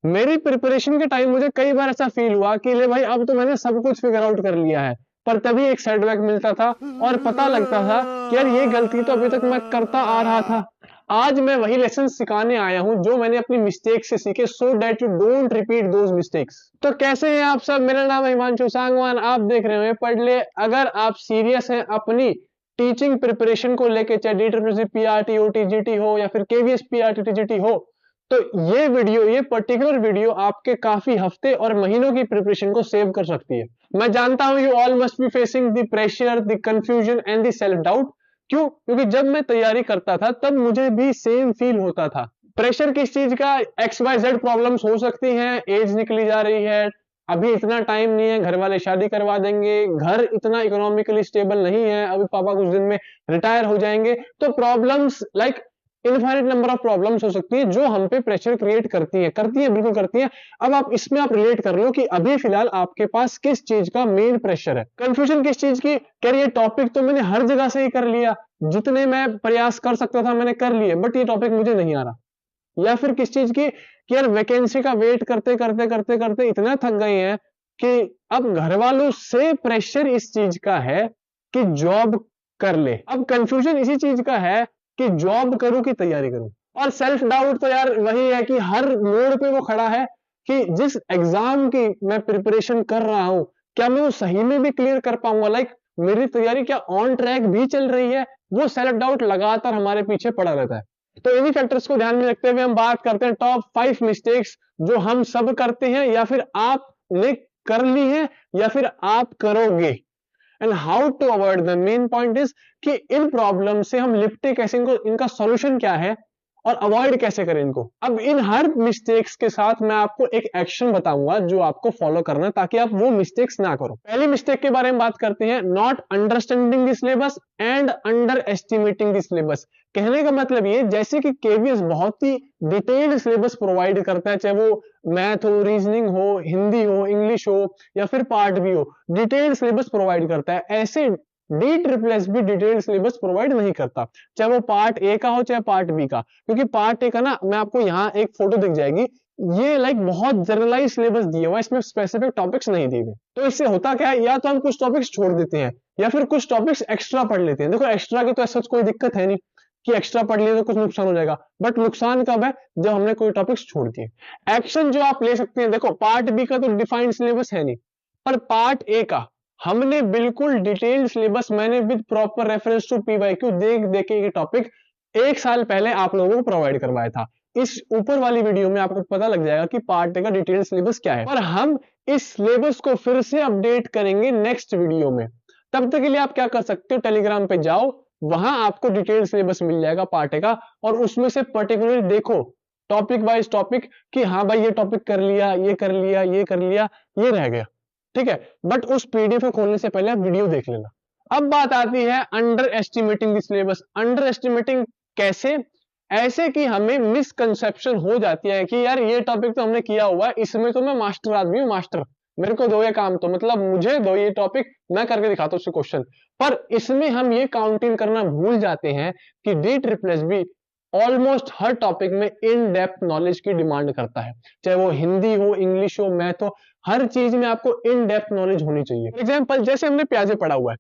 मेरी प्रिपरेशन के टाइम मुझे कई बार ऐसा फील हुआ कि ले भाई अब तो मैंने सब कुछ फिगर आउट कर लिया है, पर तभी एक सेटबैक मिलता था और पता लगता था कि यार ये गलती तो अभी तक मैं करता आ रहा था। आज मैं वही लेसन सिखाने आया हूं जो मैंने अपनी मिस्टेक से सीखे, so that you don't repeat those mistakes. तो कैसे हैं आप सब? मेरा नाम है हिमांशु सांगवान, आप देख रहे हो पढ़ ले। अगर आप सीरियस हैं अपनी टीचिंग प्रिपरेशन को लेके, चाहे डीटीपीसी पीआरटी हो, टीजीटी हो या फिर केवीएस पीआरटी टीजीटी हो, तो ये पर्टिकुलर वीडियो आपके काफी हफ्ते और महीनों की प्रिपरेशन को सेव कर सकती है। मैं जानता हूं you all must be facing the pressure, the confusion and the self doubt. क्यों? क्योंकि जब मैं तैयारी करता था तब मुझे भी सेम फील होता था। प्रेशर किस चीज का? XYZ प्रॉब्लम्स हो सकती हैं, एज निकली जा रही है, अभी इतना टाइम नहीं है, घर वाले शादी करवा देंगे, घर इतना इकोनॉमिकली स्टेबल नहीं है, अभी पापा कुछ दिन में रिटायर हो जाएंगे। तो problems like infinite number of problems हो सकती है जो हम पे प्रेशर क्रिएट करती है, बिल्कुल करती है। अब आप इसमें आप रिलेट कर लो कि अभी फिलहाल आपके पास किस चीज का मेन प्रेशर है। कंफ्यूजन किस चीज की? कह रही है टॉपिक तो मैंने हर जगह से ही कर लिया, जितने मैं प्रयास कर सकता था मैंने कर लिए, बट ये टॉपिक मुझे नहीं आ रहा। या फिर किस चीज की कि यार वैकेंसी का वेट करते करते करते करते इतना थक गए हैं कि अब घर वालों से प्रेशर इस चीज का है कि जॉब कर ले। अब कंफ्यूजन इसी चीज का है कि जॉब करूं कि तैयारी करूं। और सेल्फ डाउट तो यार वही है कि हर मोड़ पे वो खड़ा है कि जिस एग्जाम की मैं प्रिपरेशन कर रहा हूं, क्या मैं वो सही में भी क्लियर कर पाऊंगा? लाइक मेरी तैयारी क्या ऑन ट्रैक भी चल रही है? वो सेल्फ डाउट लगातार हमारे पीछे पड़ा रहता है। तो इन्हीं फैक्टर्स को ध्यान में रखते हुए हम बात करते हैं टॉप 5 मिस्टेक्स जो हम सब करते हैं, या फिर आपने कर ली है, या फिर आप करोगे। And how to avoid the main point is कि इन प्रॉब्लम से हम निपटे कैसे, इनका सॉल्यूशन क्या है और अवॉइड कैसे करें इनको। अब इन हर मिस्टेक्स के साथ मैं आपको एक एक्शन बताऊंगा जो आपको फॉलो करना है ताकि आप वो मिस्टेक्स ना करो। पहली मिस्टेक के बारे में बात करते हैं, not understanding the syllabus and under estimating the syllabus. कहने का मतलब ये, जैसे कि केवीएस बहुत ही डिटेल्ड सिलेबस प्रोवाइड करता है, चाहे वो मैथ हो, रीजनिंग हो, हिंदी हो, इंग्लिश हो या फिर पार्ट भी हो, डिटेल्ड सिलेबस प्रोवाइड करता है। ऐसे DSSS भी डिटेल्ड सिलेबस प्रोवाइड नहीं करता, चाहे वो पार्ट ए का हो चाहे पार्ट बी का। क्योंकि पार्ट ए का ना, मैं आपको यहाँ एक फोटो दिख जाएगी, ये लाइक बहुत जनरलाइज सिलेबस दिया हुआ है, इसमें स्पेसिफिक टॉपिक्स नहीं दिए हुए। तो इससे होता क्या है, या तो हम कुछ टॉपिक्स छोड़ देते हैं या फिर कुछ टॉपिक्स एक्स्ट्रा पढ़ लेते हैं। देखो एक्स्ट्रा की तो ऐसा कोई दिक्कत है नहीं कि एक्स्ट्रा पढ़ लिए तो कुछ नुकसान हो जाएगा, बट नुकसान कब है? जब हमने कोई टॉपिक्स छोड़ दिए। एक्शन जो आप ले सकते हैं, देखो पार्ट बी का तो डिफाइंड सिलेबस है नहीं, पर पार्ट ए का हमने बिल्कुल डिटेल्ड सिलेबस, मैंने with proper reference to PYQ देख देख के ये टॉपिक 1 साल पहले आप लोगों को प्रोवाइड करवाया था। इस ऊपर वाली वीडियो में आपको पता लग जाएगा कि पार्ट ए का डिटेल्ड सिलेबस क्या है, और हम इस सिलेबस को फिर से अपडेट करेंगे नेक्स्ट वीडियो में। तब तक के लिए आप क्या कर सकते हो, टेलीग्राम पे जाओ, वहां आपको डिटेल्ड सिलेबस मिल जाएगा पार्ट ए का, और उसमें से पर्टिकुलरली देखो टॉपिक वाइज टॉपिक कि हाँ भाई ये टॉपिक कर लिया, ये कर लिया, ये कर लिया, ये रह गया, ठीक है। बट उस पीडीएफ को खोलने से पहले आप वीडियो देख लेना। अब बात आती है under estimating the syllabus. Under estimating कैसे? ऐसे कि हमें मिसकंसेप्शन हो जाती है कि यार ये टॉपिक तो हमने किया हुआ है, इसमें तो मैं मास्टर आदमी हूँ, मास्टर, मेरे को दो ये काम, तो मतलब मुझे दो ये टॉपिक, मैं करके दिखाता हूँ उससे क्वेश्चन। पर इसमें हम ये काउंटिंग करना भूल जाते हैं कि DSSS ऑलमोस्ट हर टॉपिक में इन डेप्थ नॉलेज की डिमांड करता है, चाहे वो हिंदी हो, इंग्लिश हो, मैथ हो, हर चीज में आपको इन डेप्थ नॉलेज होनी चाहिए। फॉर एग्जाम्पल जैसे हमने प्याजे पढ़ा हुआ है,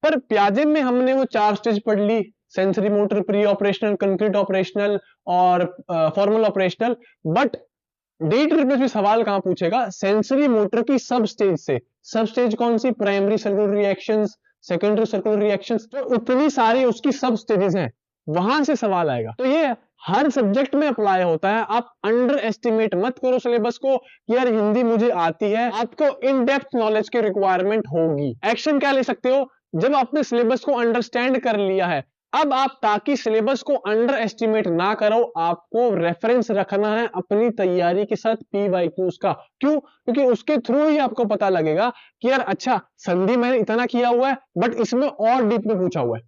पर प्याजे में हमने वो 4 स्टेज पढ़ ली, sensory motor, pre operational, concrete operational और फॉर्मल ऑपरेशनल। बट DSSS भी सवाल कहां पूछेगा, सेंसरी मोटर की सब स्टेज से। सब स्टेज कौन सी? Primary circular reactions, secondary circular reactions, तो उतनी सारी उसकी सब स्टेजेस हैं, वहां से सवाल आएगा। तो ये हर सब्जेक्ट में अप्लाई होता है। आप अंडर एस्टिमेट मत करो सिलेबस को कि यार हिंदी मुझे आती है, आपको इन डेप्थ नॉलेज की रिक्वायरमेंट होगी। एक्शन क्या ले सकते हो? जब आपने सिलेबस को अंडरस्टैंड कर लिया है, अब आप ताकि सिलेबस को अंडर एस्टिमेट ना करो, आपको रेफरेंस रखना है अपनी तैयारी के साथ पीवाईक्यूज का। क्यों? क्योंकि उसके थ्रू ही आपको पता लगेगा कि यार अच्छा संधि मैंने इतना किया हुआ है, बट इसमें और डीप में पूछा हुआ है।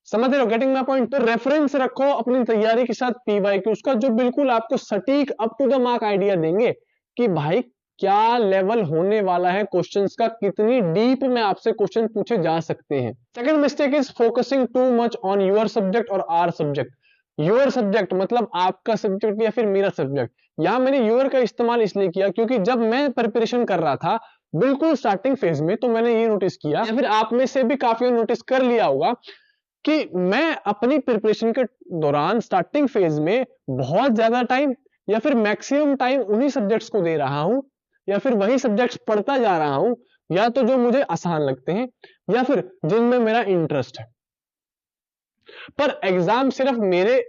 समझ रहे हो? Getting my point? तो रेफरेंस रखो अपनी तैयारी के साथ पीवाईक्यूज का, जो बिल्कुल आपको सटीक up to the mark idea देंगे कि भाई क्या लेवल होने वाला है क्वेश्चंस का, कितनी डीप में आपसे क्वेश्चन पूछे जा सकते हैं। Second mistake is focusing too much on your subject और आवर सब्जेक्ट। योर सब्जेक्ट मतलब आपका सब्जेक्ट या फिर मेरा सब्जेक्ट। यहाँ मैंने यूर का इस्तेमाल इसलिए किया क्योंकि जब मैं प्रिपरेशन कर रहा था बिल्कुल स्टार्टिंग फेज में, तो मैंने ये नोटिस किया, या फिर आप में से भी काफी नोटिस कर लिया होगा कि मैं अपनी प्रिपरेशन के दौरान स्टार्टिंग फेज में बहुत ज्यादा टाइम या फिर मैक्सिमम टाइम उन्हीं सब्जेक्ट्स को दे रहा हूं, या फिर वही सब्जेक्ट्स पढ़ता जा रहा हूं, या तो जो मुझे आसान लगते हैं या फिर जिनमें मेरा इंटरेस्ट है। पर एग्जाम सिर्फ मेरे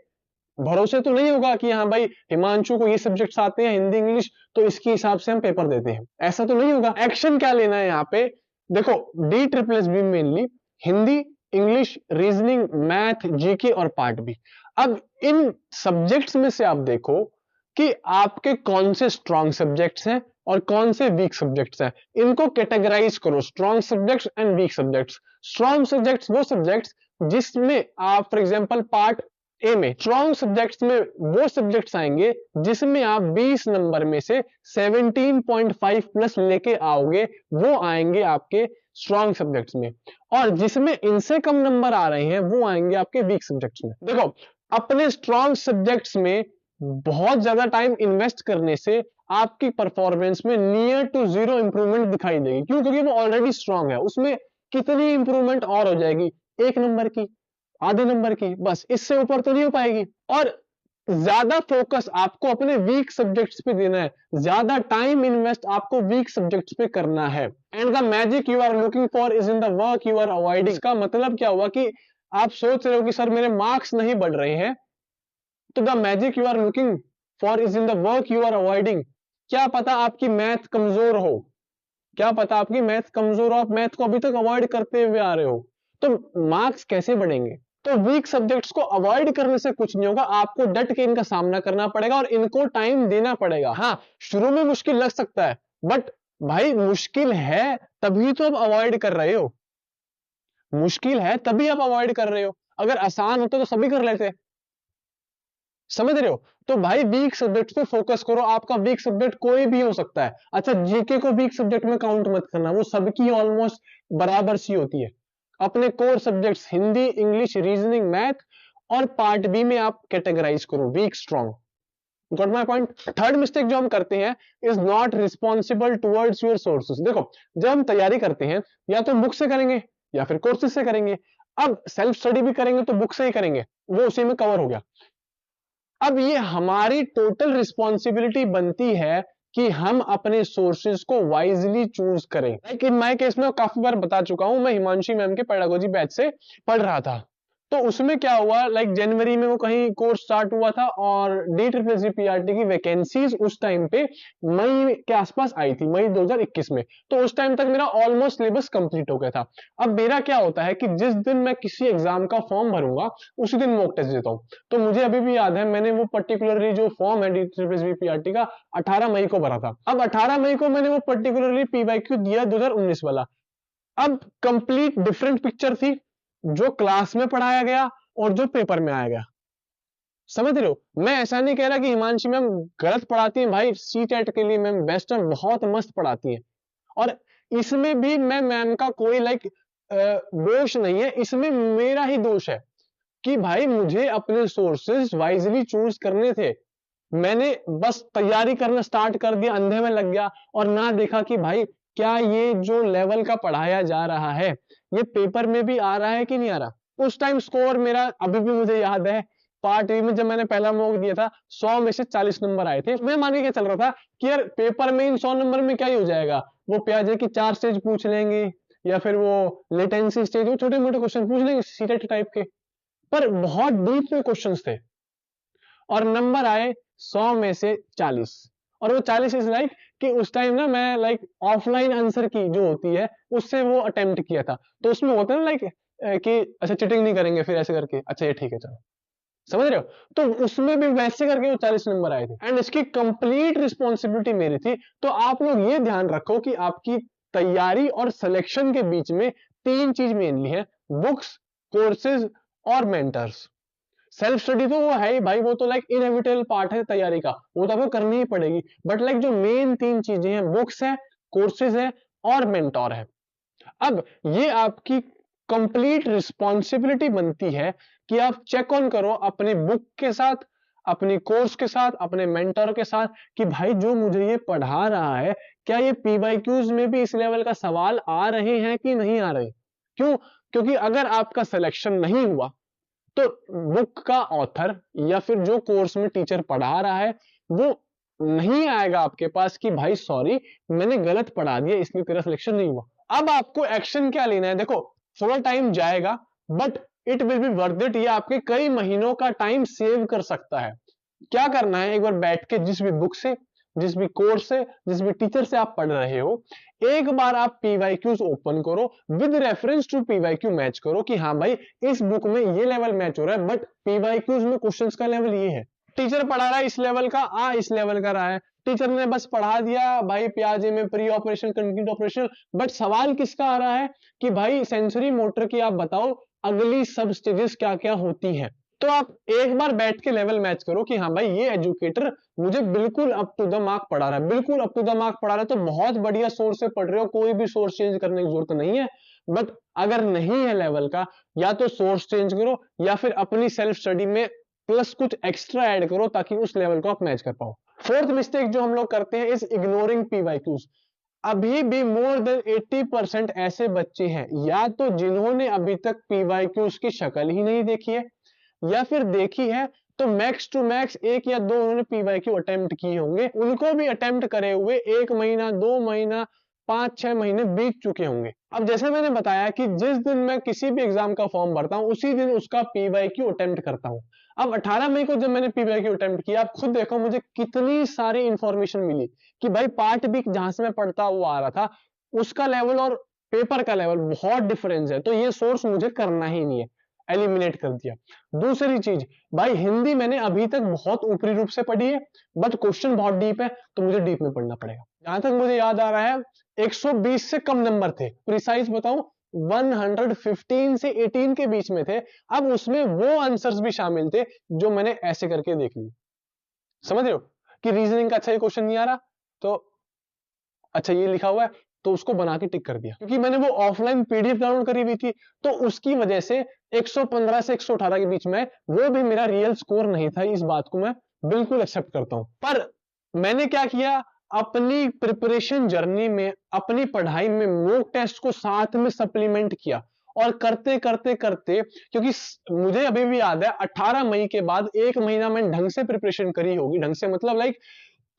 भरोसे तो नहीं होगा कि हाँ भाई हिमांशु को ये सब्जेक्ट्स आते हैं हिंदी इंग्लिश, तो इसके हिसाब से हम पेपर देते हैं, ऐसा तो नहीं होगा। एक्शन क्या लेना है यहाँ पे, देखो D triple S B mainly Hindi, English, reasoning, math, GK और पार्ट बी। अब इन सब्जेक्ट्स में से आप देखो कि आपके कौन से स्ट्रॉन्ग सब्जेक्ट्स हैं और कौन से वीक सब्जेक्ट्स हैं, इनको कैटेगराइज करो, strong subjects and weak subjects. Strong subjects वो सब्जेक्ट्स जिसमें आप फॉर एग्जांपल पार्ट ए में स्ट्रॉन्ग सब्जेक्ट्स में वो सब्जेक्ट्स आएंगे जिसमें आप 20 नंबर में से 17.5 प्लस लेके आओगे, वो आएंगे आपके स्ट्रॉन्ग सब्जेक्ट्स में, और जिसमें इनसे कम नंबर आ रहे हैं वो आएंगे आपके वीक सब्जेक्ट्स में। देखो अपने स्ट्रॉन्ग सब्जेक्ट्स में बहुत ज्यादा टाइम इन्वेस्ट करने से आपकी परफॉर्मेंस में नियर टू जीरो इंप्रूवमेंट दिखाई देगी। क्यों? क्योंकि वो ऑलरेडी स्ट्रॉन्ग है, उसमें कितनी इंप्रूवमेंट और हो जाएगी, 1 नंबर की, आधे नंबर की, बस, इससे ऊपर तो नहीं हो पाएगी। और ज्यादा फोकस आपको अपने वीक सब्जेक्ट्स पे देना है, ज्यादा टाइम इन्वेस्ट आपको वीक सब्जेक्ट्स पे करना है। And the magic you are looking for is in the work you are avoiding. इसका मतलब क्या हुआ कि आप सोच रहे हो कि सर मेरे मार्क्स नहीं बढ़ रहे हैं, तो the magic you are looking for is in the work you are avoiding. क्या पता आपकी मैथ कमजोर हो, क्या पता आपकी मैथ कमजोर हो, आप मैथ को अभी तक अवॉइड करते हुए आ रहे हो, तो मार्क्स कैसे बढ़ेंगे? तो वीक सब्जेक्ट्स को अवॉइड करने से कुछ नहीं होगा, आपको डट के इनका सामना करना पड़ेगा और इनको टाइम देना पड़ेगा। हाँ, शुरू में मुश्किल लग सकता है, बट भाई मुश्किल है तभी तो आप अवॉइड कर रहे हो, मुश्किल है तभी आप अवॉइड कर रहे हो। अगर आसान होता तो सभी कर लेते, समझ रहे हो? तो भाई वीक सब्जेक्ट पे फोकस करो, आपका वीक सब्जेक्ट कोई भी हो सकता है। अच्छा, जीके को वीक सब्जेक्ट में काउंट मत करना, वो सबकी ऑलमोस्ट बराबर सी होती है। अपने core subjects Hindi, English, reasoning, math और पार्ट बी में आप कैटेगराइज करो weak strong. Got my point? Third mistake जो हम करते हैं is not responsible towards your sources. देखो जब हम तैयारी करते हैं या तो बुक से करेंगे या फिर कोर्सेज से करेंगे। अब सेल्फ स्टडी भी करेंगे तो बुक से ही करेंगे, वो उसी में कवर हो गया। अब ये हमारी टोटल रिस्पॉन्सिबिलिटी बनती है कि हम अपने सोर्सेज को वाइजली चूज करें। लाइक इन माय केस में काफी बार बता चुका हूं, मैं हिमांशी मैम के पेडागोजी बैच से पढ़ रहा था, तो उसमें क्या हुआ, लाइक जनवरी में वो कहीं कोर्स स्टार्ट हुआ था और डी ट्रिपल एस पीआरटी की वैकेंसीज उस टाइम पे मई के आसपास आई थी, मई 2021 में। तो उस टाइम तक मेरा ऑलमोस्ट सिलेबस कंप्लीट हो गया था। अब मेरा क्या होता है कि जिस दिन मैं किसी एग्जाम का फॉर्म भरूंगा उसी दिन मॉक टेस्ट देता हूँ। तो मुझे अभी भी याद है, मैंने वो पर्टिकुलरली जो फॉर्म है डी ट्रिपल एस पीआरटी का 18 मई को भरा था। अब 18 मई को मैंने वो पर्टिकुलरली पीवाईक्यू दिया 2019 वाला। अब कंप्लीट डिफरेंट पिक्चर थी जो क्लास में पढ़ाया गया और जो पेपर में आया गया। समझ रहे हो? मैं ऐसा नहीं कह रहा कि हिमांशी मैम गलत पढ़ाती हैं, भाई सीटेट के लिए मैम बेस्ट है, बहुत मस्त पढ़ाती हैं, और इसमें भी मैं मैम का कोई लाइक दोष नहीं है, इसमें मेरा ही दोष है कि भाई मुझे अपने सोर्सेज वाइजली चूज करने थे। मैंने बस तैयारी करना स्टार्ट कर दिया, अंधे में लग गया और ना देखा कि भाई क्या ये जो लेवल का पढ़ाया जा रहा है ये पेपर में भी आ रहा है कि नहीं आ रहा। उस टाइम स्कोर मेरा अभी भी मुझे याद है, पार्ट ए में जब मैंने पहला मॉक दिया था 100 में से 40 नंबर आए थे। मैं मान के क्या चल रहा था कि यार पेपर में इन 100 नंबर में क्या ही हो जाएगा, वो प्याजे की 4 स्टेज पूछ लेंगे या फिर वो लेटेंसी स्टेज, वो छोटे मोटे क्वेश्चन पूछ लेंगे सीटेट टाइप के, पर बहुत डीप में क्वेश्चन थे और नंबर आए 100 में से 40। और वो 40 इज लाइक कि उस टाइम ना मैं लाइक ऑफलाइन आंसर की जो होती है उससे वो अटेम्प्ट किया था, तो उसमें होता है ना लाइक कि अच्छा चीटिंग नहीं करेंगे फिर ऐसे करके, अच्छा ये ठीक है चलो, समझ रहे हो? तो उसमें भी वैसे करके वो 40 नंबर आए थे एंड इसकी कंप्लीट रिस्पॉन्सिबिलिटी मेरी थी। तो आप लोग ये ध्यान रखो कि आपकी तैयारी और सिलेक्शन के बीच में 3 चीज मेनली है, बुक्स, कोर्सेज और मेंटर्स। सेल्फ स्टडी तो वो है ही भाई, वो तो लाइक इनएविटेबल पार्ट है तैयारी का, वो तो आपको करनी ही पड़ेगी, बट लाइक जो मेन 3 चीजें हैं, बुक्स है, कोर्सेज है और मेंटोर है। अब ये आपकी कंप्लीट रिस्पॉन्सिबिलिटी बनती है कि आप चेक ऑन करो अपने बुक के साथ, अपनी कोर्स के साथ, अपने मेंटर के साथ कि भाई जो मुझे ये पढ़ा रहा है, क्या ये पीवाईक्यूज में भी इस लेवल का सवाल आ रहे हैं कि नहीं आ रहे। क्यों? क्योंकि अगर आपका सिलेक्शन नहीं हुआ तो बुक का ऑथर या फिर जो कोर्स में टीचर पढ़ा रहा है वो नहीं आएगा आपके पास कि भाई सॉरी मैंने गलत पढ़ा दिया इसलिए तेरा सिलेक्शन नहीं हुआ। अब आपको एक्शन क्या लेना है? देखो थोड़ा टाइम जाएगा but it will be worth it. ये आपके कई महीनों का टाइम सेव कर सकता है। क्या करना है, एक बार बैठ के जिस भी बुक से, जिस भी कोर्स से, जिस भी टीचर से आप पढ़ रहे हो, एक बार आप पीवाईक्यूज ओपन करो, with reference to PYQ match करो कि हाँ भाई इस बुक में ये लेवल मैच हो रहा है बट पीवाईक्यूज में क्वेश्चंस का लेवल ये है। टीचर पढ़ा रहा है इस लेवल का, इस लेवल का रहा है, टीचर ने बस पढ़ा दिया भाई प्याजे में pre operation continued operation, but सवाल किसका आ रहा है कि भाई सेंसरी मोटर की आप बताओ अगली सब स्टेजेस क्या क्या होती हैं। तो आप एक बार बैठ के लेवल मैच करो कि हाँ भाई ये एजुकेटर मुझे बिल्कुल अप टू द मार्क पढ़ा रहा है, बिल्कुल अप टू द मार्क पढ़ा रहा है, तो बहुत बढ़िया सोर्स से पढ़ रहे हो, कोई भी सोर्स चेंज करने की जरूरत नहीं है। बट अगर नहीं है लेवल का, या तो सोर्स चेंज करो या फिर अपनी सेल्फ स्टडी में प्लस कुछ एक्स्ट्रा ऐड करो ताकि उस लेवल को आप मैच कर पाओ। फोर्थ मिस्टेक जो हम लोग करते हैं इज इग्नोरिंग पीवाईक्यूज। अभी भी मोर देन 80% ऐसे बच्चे हैं या तो जिन्होंने अभी तक पीवाईक्यूज की शक्ल ही नहीं देखी है, या फिर देखी है तो मैक्स टू मैक्स एक या दो उन्होंने पीवाईक्यू अटेम्प्ट किए होंगे, उनको भी अटेम्प्ट करे हुए 1 महीना 2 महीना 5-6 महीने बीत चुके होंगे। अब जैसे मैंने बताया कि जिस दिन मैं किसी भी एग्जाम का फॉर्म भरता हूं उसी दिन उसका पीवाईक्यू अटेम्प्ट करता हूं। अब 18 मई को जब मैंने पीवाईक्यू अटेम्प्ट किया, आप खुद देखो मुझे कितनी सारी इंफॉर्मेशन मिली कि भाई पार्ट बी जहां से मैं पढ़ता हुआ आ रहा था उसका लेवल और पेपर का लेवल बहुत डिफरेंस है, तो ये सोर्स मुझे करना ही नहीं है, एलिमिनेट कर दिया। दूसरी चीज, भाई हिंदी मैंने अभी तक बहुत ऊपरी रूप से पढ़ी है बट क्वेश्चन बहुत डीप है तो मुझे डीप में पढ़ना पड़ेगा। जहां तक मुझे याद आ रहा है 120 से कम नंबर थे, प्रिसाइज बताऊं 115 से 18 के बीच में थे। अब उसमें वो आंसर्स भी शामिल थे जो मैंने ऐसे करके देख लिए। समझ रहे हो कि रीजनिंग का अच्छा ये क्वेश्चन नहीं आ रहा तो अच्छा ये लिखा हुआ है तो उसको बना के टिक कर दिया, क्योंकि मैंने वो ऑफलाइन पीडीएफ डाउनलोड करी हुई थी तो उसकी वजह से 115 से 118 के बीच में वो भी मेरा रियल स्कोर नहीं था। इस बात को मैं बिल्कुल एक्सेप्ट करता हूं। पर मैंने क्या किया, अपनी प्रिपरेशन जर्नी में, अपनी पढ़ाई में मॉक टेस्ट को साथ में सप्लीमेंट किया और करते करते करते, क्योंकि मुझे अभी भी याद है 18 मई के बाद 1 महीना मैंने ढंग से प्रिपरेशन करी होगी, ढंग से मतलब लाइक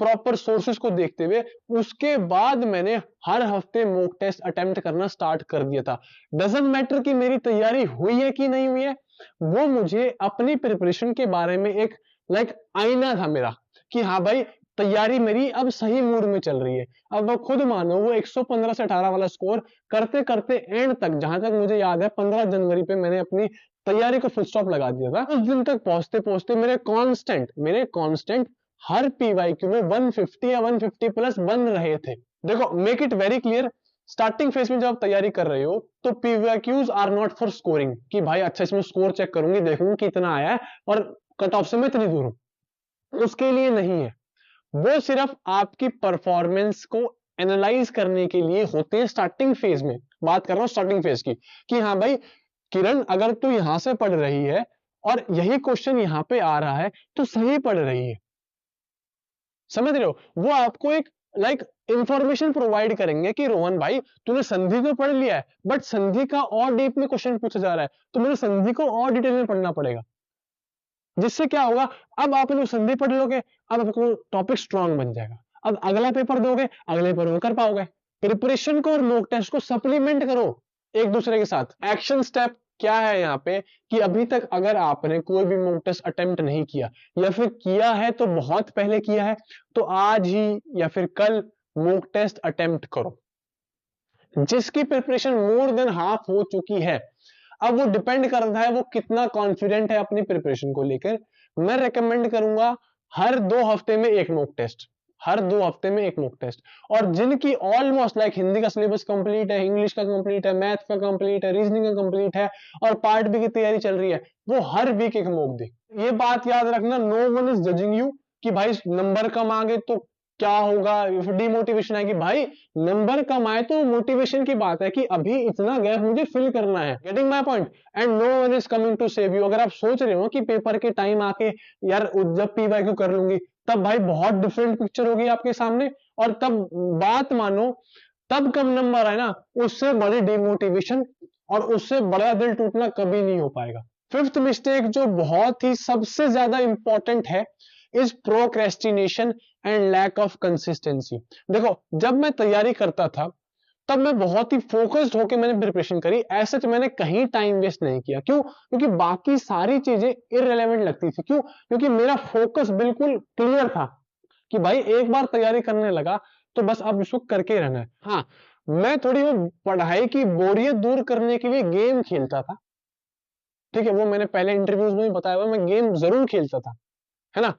प्रॉपर सोर्सेस को देखते हुए, उसके बाद मैंने हर हफ्ते मॉक टेस्ट अटेम्प्ट करना स्टार्ट कर दिया था। डजंट मैटर कि मेरी तैयारी हुई है कि नहीं हुई है, वो मुझे अपनी प्रिपरेशन के बारे में एक लाइक आईना था मेरा कि हाँ भाई तैयारी मेरी अब सही मूड में चल रही है। अब वो खुद मानो वो 115 से 18 वाला स्कोर करते करते एंड तक, जहां तक मुझे याद है 15 जनवरी पे मैंने अपनी तैयारी को फुल स्टॉप लगा दिया था। उस दिन तक पहुंचते पहुंचते मेरे कांस्टेंट हर पीवाईक्यू में 150 या 150 प्लस बन रहे थे। देखो make it very clear, starting phase में जब आप तैयारी कर रहे हो तो PYQs are not for scoring कि भाई अच्छा इसमें स्कोर चेक करूंगी देखूंगी कितना आया है और कट ऑफ से मैं इतनी दूर हूं, उसके लिए नहीं है। वो सिर्फ आपकी परफॉर्मेंस को एनालाइज करने के लिए होते हैं। स्टार्टिंग फेज में बात कर रहा हूं, स्टार्टिंग फेज की, कि हाँ भाई किरण अगर तू यहां से पढ़ रही है और यही क्वेश्चन यहां पे आ रहा है तो सही पढ़ रही है। समझ रहे हो, वो आपको एक लाइक इंफॉर्मेशन प्रोवाइड करेंगे कि रोहन भाई तूने संधि तो पढ़ लिया है बट संधि का और डीप में क्वेश्चन पूछा जा रहा है तो मुझे संधि को और डिटेल में पढ़ना पड़ेगा। जिससे क्या होगा, अब आपने संधि पढ़ लोगे, अब आपको टॉपिक स्ट्रांग बन जाएगा, अब अगला पेपर दोगे, अगले पेपर में कर पाओगे। प्रिपरेशन को और मॉक टेस्ट को सप्लीमेंट करो एक दूसरे के साथ। एक्शन स्टेप क्या है यहाँ पे कि अभी तक अगर आपने कोई भी मॉक टेस्ट अटेम्प्ट नहीं किया या फिर किया है तो बहुत पहले किया है तो आज ही या फिर कल मॉक टेस्ट अटेम्प्ट करो। जिसकी प्रिपरेशन मोर देन हाफ हो चुकी है, अब वो डिपेंड करता है वो कितना कॉन्फिडेंट है अपनी प्रिपरेशन को लेकर। मैं रेकमेंड करूंगा हर 2 हफ्ते में एक मॉक टेस्ट, हर 2 हफ्ते में एक मॉक टेस्ट। और जिनकी ऑलमोस्ट लाइक हिंदी का सिलेबस कंप्लीट है, इंग्लिश का कंप्लीट है, मैथ का कंप्लीट है, रीजनिंग का कंप्लीट है और पार्ट बी की तैयारी चल रही है, वो हर वीक एक मॉक दे। ये बात याद रखना, no one is judging you कि भाई नंबर कम आ गए तो क्या होगा, डिमोटिवेशन आएगी। भाई नंबर कम आए तो मोटिवेशन की बात है कि अभी इतना गैप मुझे फिल करना है। Getting my point? And no one is coming to save you. अगर आप सोच रहे हो कि पेपर के टाइम आके यार जब पी वाई क्यू कर लूंगी, तब भाई बहुत डिफरेंट पिक्चर होगी आपके सामने। और तब बात मानो, तब कम नंबर आए ना, उससे बड़ी डिमोटिवेशन और उससे बड़ा दिल टूटना कभी नहीं हो पाएगा। फिफ्थ मिस्टेक जो बहुत ही सबसे ज्यादा इंपॉर्टेंट है is procrastination and lack of consistency. देखो जब मैं तैयारी करता था तब मैं बहुत ही फोकस्ड होकर मैंने प्रिपरेशन करी, ऐसे तो मैंने कहीं टाइम वेस्ट नहीं किया। क्यों? क्योंकि बाकी सारी चीजें इररिलेवेंट लगती थी। क्यों? क्योंकि मेरा फोकस बिल्कुल क्लियर था कि भाई एक बार तैयारी करने लगा तो बस अब इसको करके रहना है। हाँ, मैं थोड़ी वो पढ़ाई की बोरियत दूर करने के लिए गेम खेलता था, ठीक है, वो मैंने पहले इंटरव्यूज में भी बताया हुआ, मैं गेम जरूर खेलता था, है ना।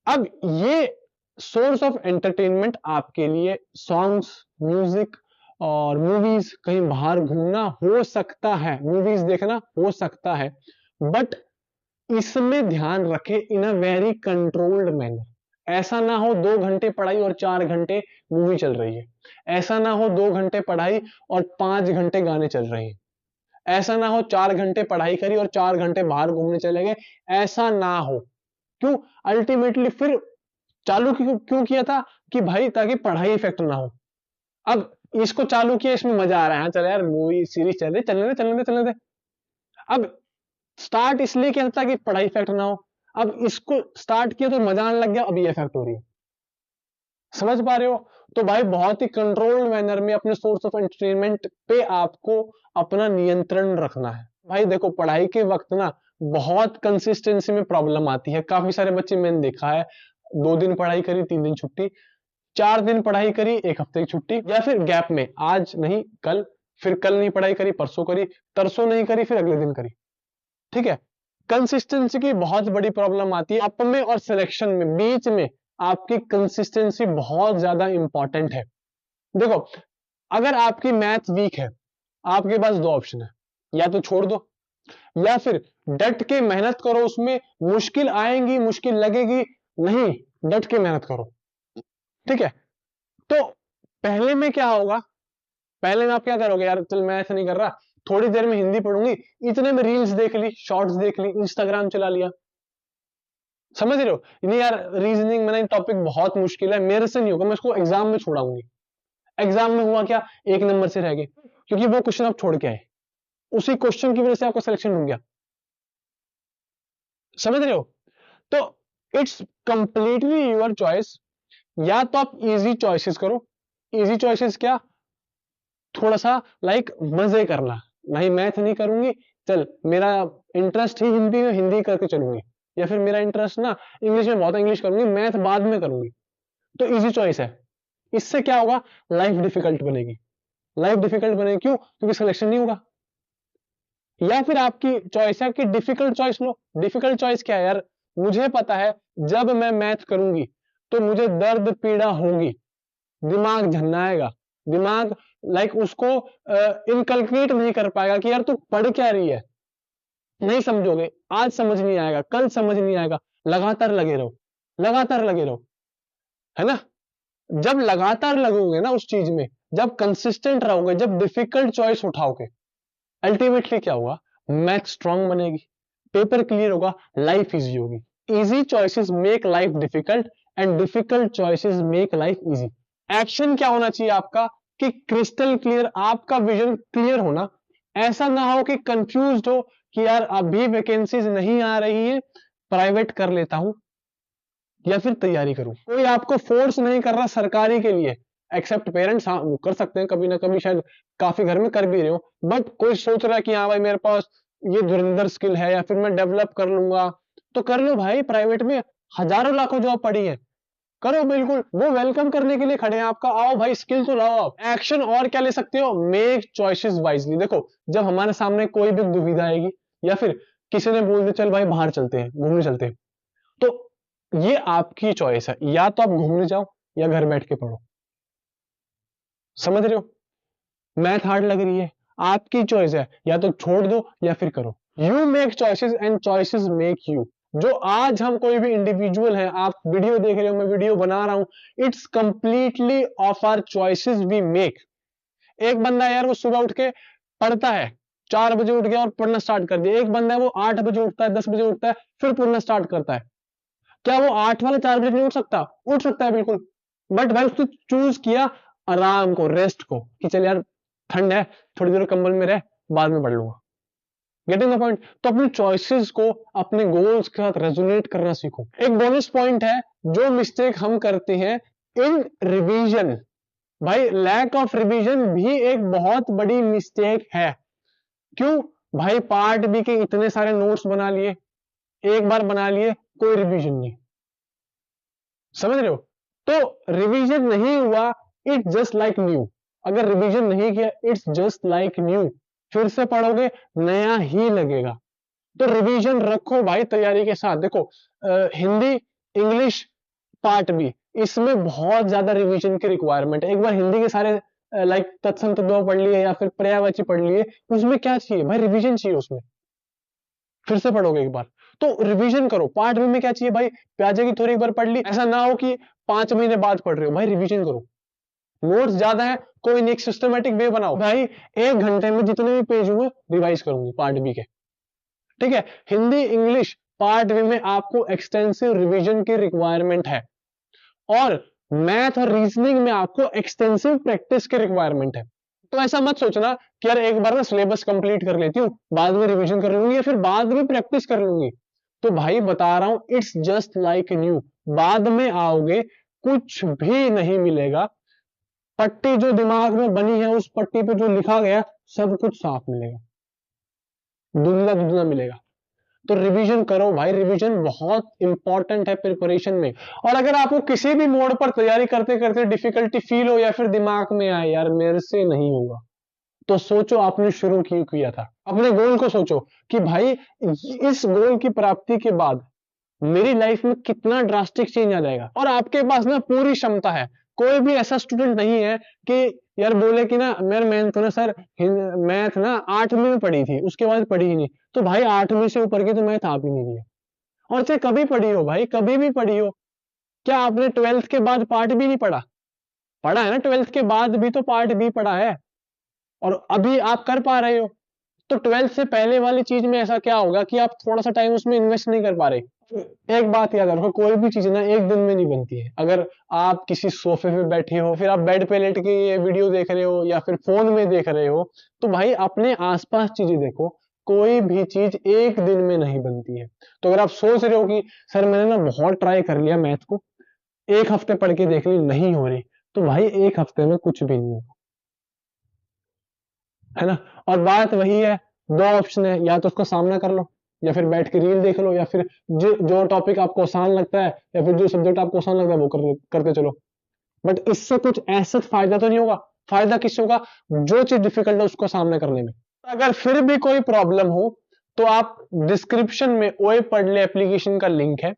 अब ये सोर्स ऑफ एंटरटेनमेंट आपके लिए सॉन्ग्स, म्यूजिक और मूवीज, कहीं बाहर घूमना हो सकता है, मूवीज देखना हो सकता है, बट इसमें ध्यान रखें इन अ वेरी कंट्रोल्ड मैनर। ऐसा ना हो 2 घंटे पढ़ाई और 4 घंटे मूवी चल रही है। ऐसा ना हो 2 घंटे पढ़ाई और 5 घंटे गाने चल रहे हैं। ऐसा ना हो 4 घंटे पढ़ाई करी और 4 घंटे बाहर घूमने चले गए। ऐसा ना हो। क्यों? अल्टीमेटली फिर चालू क्यों किया था कि भाई ताकि पढ़ाई इफेक्ट ना हो। अब इसको चालू किया, इसमें मजा आ रहा है, हाँ चल यार मूवी सीरीज चल रही, चलने दे चलने दे चलने दे। अब स्टार्ट इसलिए किया था कि पढ़ाई इफेक्ट ना हो। अब इसको स्टार्ट किया तो मजा आने लग गया, अब ये इफेक्ट हो रही है। समझ पा रहे हो? तो भाई बहुत ही कंट्रोल्ड मैनर में अपने सोर्स ऑफ एंटरटेनमेंट पे आपको अपना नियंत्रण रखना है। भाई देखो पढ़ाई के वक्त ना बहुत कंसिस्टेंसी में प्रॉब्लम आती है। काफी सारे बच्चे मैंने देखा है 2 दिन पढ़ाई करी 3 दिन छुट्टी, 4 दिन पढ़ाई करी 1 हफ्ते की छुट्टी, या फिर गैप में आज नहीं कल, फिर कल नहीं पढ़ाई करी परसों करी, तरसों नहीं करी फिर अगले दिन करी। ठीक है, कंसिस्टेंसी की बहुत बड़ी प्रॉब्लम आती है। आप में और सिलेक्शन में बीच में आपकी कंसिस्टेंसी बहुत ज्यादा इंपॉर्टेंट है। देखो अगर आपकी मैथ वीक है, आपके पास 2 ऑप्शन है, या तो छोड़ दो या फिर डट के मेहनत करो। उसमें मुश्किल आएंगी, मुश्किल लगेगी, नहीं डट के मेहनत करो। ठीक है, तो पहले में क्या होगा, पहले में आप क्या करोगे, यार चल मैथ नहीं कर रहा, थोड़ी देर में हिंदी पढ़ूंगी, इतने में रील्स देख ली, शॉर्ट्स देख ली, इंस्टाग्राम चला लिया। समझ रहे हो? नहीं यार रीजनिंग में टॉपिक बहुत मुश्किल है, मेरे से नहीं होगा, मैं इसको एग्जाम में छोड़ाऊंगी। एग्जाम में हुआ क्या, 1 नंबर से रह गए, क्योंकि वो क्वेश्चन आप छोड़ के आए, उसी क्वेश्चन की वजह से आपका सिलेक्शन हो गया। समझ रहे हो? तो इट्स कंप्लीटली योर चॉइस। या तो आप इजी चॉइसेस करो। इजी चॉइसेस क्या, थोड़ा सा लाइक मजे करना, नहीं मैथ नहीं करूंगी, चल मेरा इंटरेस्ट ही हिंदी में, हिंदी करके चलूंगी, या फिर मेरा इंटरेस्ट ना इंग्लिश में बहुत, इंग्लिश करूंगी, मैथ बाद में करूंगी। तो इजी चॉइस है। इससे क्या होगा, लाइफ डिफिकल्ट बनेगी। लाइफ डिफिकल्ट बनेगी क्यों? क्योंकि सिलेक्शन नहीं होगा। या फिर आपकी चॉइस है कि डिफिकल्ट चॉइस लो। डिफिकल्ट चॉइस क्या है यार, मुझे पता है जब मैं मैथ करूंगी तो मुझे दर्द पीड़ा होगी, दिमाग झन्नाएगा, दिमाग लाइक उसको इनकलकेट नहीं कर पाएगा कि यार तू पढ़ क्या रही है, नहीं समझोगे, आज समझ नहीं आएगा, कल समझ नहीं आएगा, लगातार लगे रहो, लगातार लगे रहो, है ना। जब लगातार लगोगे ना उस चीज में, जब कंसिस्टेंट रहोगे, जब डिफिकल्ट चॉइस उठाओगे, अल्टीमेटली क्या होगा, मैथ स्ट्रांग बनेगी, पेपर क्लियर होगा, लाइफ इजी होगी। Easy choices make life difficult and difficult choices make life easy. Action क्या होना चाहिए आपका, कि क्रिस्टल क्लियर, आपका विजन क्लियर होना। ऐसा ना हो कि कंफ्यूज हो कि यार अभी वैकेंसीज नहीं आ रही है, प्राइवेट कर लेता हूं या फिर तैयारी करूं। कोई आपको फोर्स नहीं कर रहा सरकारी के लिए, एक्सेप्ट पेरेंट्स, हाँ वो कर सकते हैं कभी ना कभी, शायद काफी घर में कर भी रहे हो, बट कोई सोच रहा है कि हाँ भाई मेरे पास ये धुरंधर स्किल है या फिर मैं डेवलप कर लूंगा, तो कर लो भाई। प्राइवेट में हजारों लाखों जॉब पड़ी है, करो बिल्कुल, वो वेलकम करने के लिए खड़े हैं आपका। आओ भाई स्किल तो लाओ। आप एक्शन और क्या ले सकते हो, मेक चॉइसेस वाइजली। देखो जब हमारे सामने कोई भी दुविधा आएगी या फिर किसी ने बोल दिया चल भाई बाहर चलते हैं, घूमने चलते हैं, तो ये आपकी चॉइस है, या तो आप घूमने जाओ या घर बैठ के पढ़ो। समझ रहे हो? मैथ हार्ड लग रही है, आपकी चॉइस है, या तो छोड़ दो या फिर करो। You make choices and choices make you. जो आज हम कोई भी इंडिविजुअल है, आप वीडियो देख रहे हो, मैं वीडियो बना रहा हूं, it's completely of our choices we make. एक बंदा यार वो सुबह उठ के पढ़ता है, 4 बजे उठ गया और पढ़ना स्टार्ट कर दिया। एक बंदा है वो 8 बजे उठता है, 10 बजे उठता है, फिर पढ़ना स्टार्ट करता है। क्या वो 8 वाला 4 बजे नहीं उठ सकता? उठ सकता है बिल्कुल, बट भाई उसने चूज किया आराम को, रेस्ट को, कि चल यार ठंड है, थोड़ी देर कंबल में रह, बाद में पढ़ लूंगा। Getting the point? तो अपनी चॉइसेस को अपने गोल्स के साथ रेजोनेट करना सीखो। एक बोनस पॉइंट है, जो मिस्टेक हम करते हैं इन रिवीजन, भाई लैक ऑफ रिवीजन भी एक बहुत बड़ी मिस्टेक है। क्यों? भाई पार्ट बी के इतने सारे नोट्स बना लिए, एक बार बना लिए, कोई रिवीजन नहीं। समझ रहे हो? तो रिवीजन नहीं हुआ, इट्स जस्ट लाइक न्यू। अगर रिवीजन नहीं किया, इट्स जस्ट लाइक न्यू। फिर से पढ़ोगे नया ही लगेगा। तो रिवीजन रखो भाई तैयारी के साथ। देखो हिंदी इंग्लिश पार्ट बी, इसमें बहुत ज्यादा रिवीजन की रिक्वायरमेंट है। एक बार हिंदी के सारे लाइक तत्सम तद्भव पढ़ लिए या फिर पर्यायवाची पढ़ लिए, उसमें क्या चाहिए भाई? रिवीजन चाहिए उसमें। फिर से पढ़ोगे एक बार, तो रिवीजन करो। पार्ट बी में क्या चाहिए भाई? प्याजे की थ्योरी एक बार पढ़ ली, ऐसा ना हो कि 5 महीने बाद पढ़ रहे हो। भाई रिवीजन करो। नोट्स ज्यादा है, कोई नहीं, एक सिस्टमेटिक वे बनाओ। भाई 1 घंटे में जितने भी पेज हुए रिवाइज करूंगी पार्ट बी के, ठीक है? हिंदी इंग्लिश पार्ट बी में आपको एक्सटेंसिव रिवीजन की रिक्वायरमेंट है, और मैथ और रीजनिंग में आपको एक्सटेंसिव प्रैक्टिस की रिक्वायरमेंट है। तो ऐसा मत सोचना कि यार एक बार ना सिलेबस कंप्लीट कर लेती हूँ, बाद में रिवीजन कर लूंगी या फिर बाद में प्रैक्टिस कर लूंगी। तो भाई बता रहा हूं, इट्स जस्ट लाइक न्यू। बाद में आओगे कुछ भी नहीं मिलेगा। पट्टी जो दिमाग में बनी है, उस पट्टी पे जो लिखा गया सब कुछ साफ मिलेगा, दुगना दुगना मिलेगा। तो रिवीजन करो भाई, रिवीजन बहुत इंपॉर्टेंट है प्रिपरेशन में। और अगर आपको किसी भी मोड पर तैयारी करते करते डिफिकल्टी फील हो या फिर दिमाग में आए यार मेरे से नहीं होगा, तो सोचो आपने शुरू क्यों किया था। अपने गोल को सोचो कि भाई इस गोल की प्राप्ति के बाद मेरी लाइफ में कितना ड्रास्टिक चेंज आ जाएगा। और आपके पास ना पूरी क्षमता है। कोई भी ऐसा स्टूडेंट नहीं है कि यार बोले कि ना मेरे मैथ ना सर, मैथ ना 8वीं में पढ़ी थी, उसके बाद पढ़ी ही नहीं। तो भाई 8वीं से ऊपर की तो मैथ आप ही नहीं दी है। और चाहे कभी पढ़ी हो भाई, कभी भी पढ़ी हो। क्या आपने 12th के बाद पार्ट भी नहीं पढ़ा? पढ़ा है ना, 12th के बाद भी तो पार्ट बी पढ़ा है, और अभी आप कर पा रहे हो। तो 12th से पहले वाली चीज में ऐसा क्या होगा कि आप थोड़ा सा टाइम उसमें इन्वेस्ट नहीं कर पा रहे? एक बात याद रखो, कोई भी चीज ना एक दिन में नहीं बनती है। अगर आप किसी सोफे पे बैठे हो, फिर आप बेड पे लेट के ये वीडियो देख रहे हो या फिर फोन में देख रहे हो, तो भाई अपने आसपास चीजें देखो। कोई भी चीज एक दिन में नहीं बनती है। तो अगर आप सोच रहे हो कि सर मैंने ना बहुत ट्राई कर लिया मैथ को, 1 हफ्ते पढ़ के देख ली, नहीं हो रही, तो भाई 1 हफ्ते में कुछ भी नहीं होगा, है ना? और बात वही है, 2 ऑप्शन है, या तो उसका सामना कर लो, या फिर बैठ के रील देख लो, या फिर जो टॉपिक आपको आसान लगता है या फिर जो सब्जेक्ट आपको आसान लगता है वो करते चलो। बट इससे कुछ ऐसा फायदा तो नहीं होगा। फायदा किससे होगा? जो चीज डिफिकल्ट है उसको सामने करने में। अगर फिर भी कोई प्रॉब्लम हो तो आप डिस्क्रिप्शन में ओए पढ़ले एप्लीकेशन का लिंक है,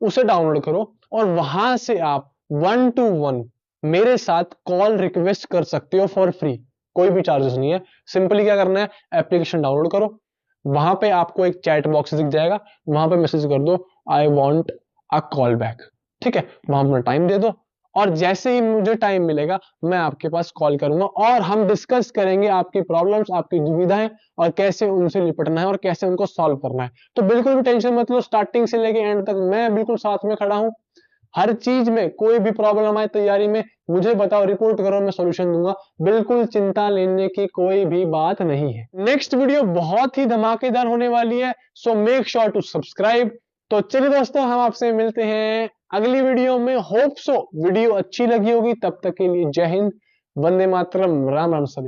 उसे डाउनलोड करो, और वहां से आप 1-to-1 मेरे साथ कॉल रिक्वेस्ट कर सकते हो फॉर फ्री। कोई भी चार्जेस नहीं है। सिंपली क्या करना है, एप्लीकेशन डाउनलोड करो, वहां पे आपको एक चैट बॉक्स दिख जाएगा, वहां पे मैसेज कर दो I want a call back, ठीक है? वहां अपना टाइम दे दो, और जैसे ही मुझे टाइम मिलेगा मैं आपके पास कॉल करूंगा, और हम डिस्कस करेंगे आपकी प्रॉब्लम्स, आपकी दुविधाएं, और कैसे उनसे निपटना है और कैसे उनको सॉल्व करना है। तो बिल्कुल भी टेंशन मत लो, स्टार्टिंग से लेके एंड तक मैं बिल्कुल साथ में खड़ा हूं। हर चीज में कोई भी प्रॉब्लम आए तैयारी में मुझे बताओ, रिपोर्ट करो, मैं सॉल्यूशन दूंगा। बिल्कुल चिंता लेने की कोई भी बात नहीं है। नेक्स्ट वीडियो बहुत ही धमाकेदार होने वाली है, so make sure to subscribe. तो चलिए दोस्तों, हम आपसे मिलते हैं अगली वीडियो में। होप सो वीडियो अच्छी लगी होगी। तब तक के लिए जय हिंद, वंदे मातरम, राम राम सभी।